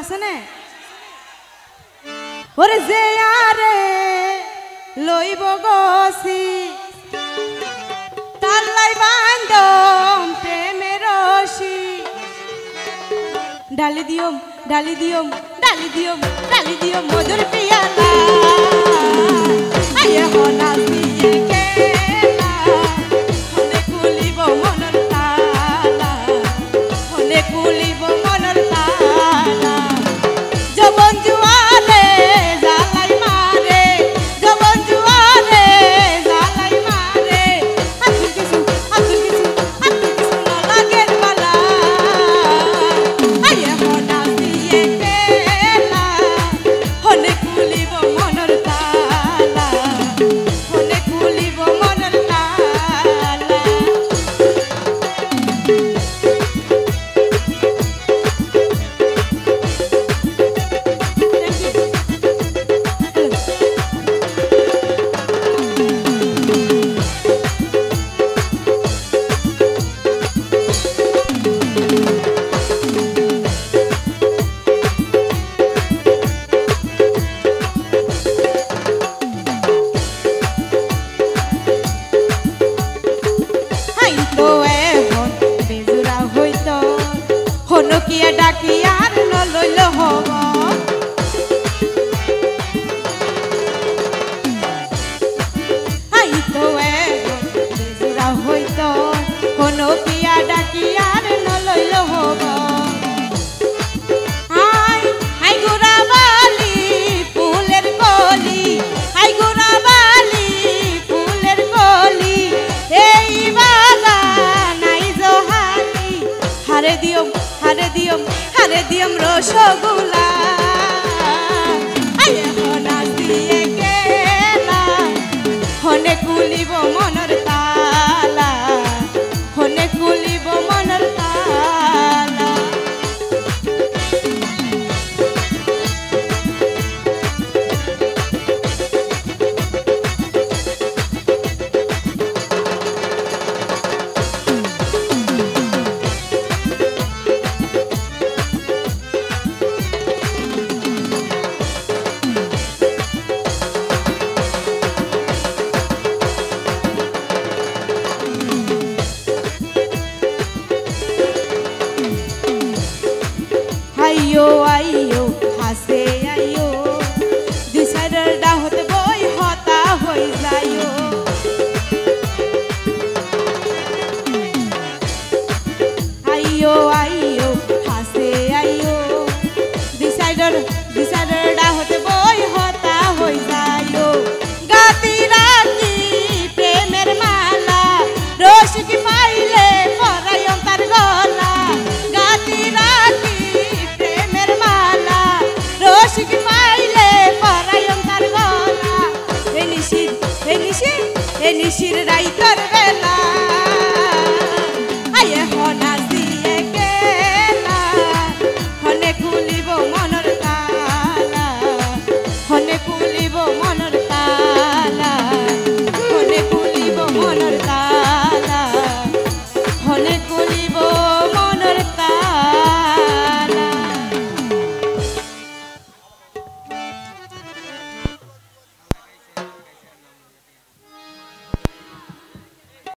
আছে না ওরে যে আরে লইব গছি তাল্লাই বান্ধম প্রেমের রশি ডালি দিয়ম ডালি দিয়ম ডালি দিয়ম ডালি দিয়ম মধুর পিয়ালা আয় হনাসি কেলা হনে কুলিব মনর তালা হনে কুলিব মনর তালা জবন জুয়ারে জালাই মারে জবন জুয়ারে জালাই মারে আতুল কিছু লাগের বালা আয় হনাসি কেলা হনে কুলিব মনর তালা হনে কুলিব মনর তালা হনকিয়া ডাকি আর নলইল হব আই তো বেজুরা হইত হনকিয়া ডাকি আর নলইল হব আই আই গোরাবালি ফুলের কলি আই গোরাবালি ফুলের কলি এই বাগান আই জহালি হারে দিয়ম রসগোল্লা আয় হনাসি কেলা হনে কুলিব মনর তালা হনে কুলিব মনর তালা আইয়ো আইয়ো হাসে আইয়ো দিশার ডাহত বই হতা হই যাইও আইয়ো আইয়ো হাসে আইয়ো দিশার ডাহত বই হতা হই যাইও গাতি রাখি প্রেমের মালা রসিক পাইলে পরায়ম তার গলা গাতি রাখি রসিক পাইলে পরায়ম তার গলা এ নিশির রাইতর বেলা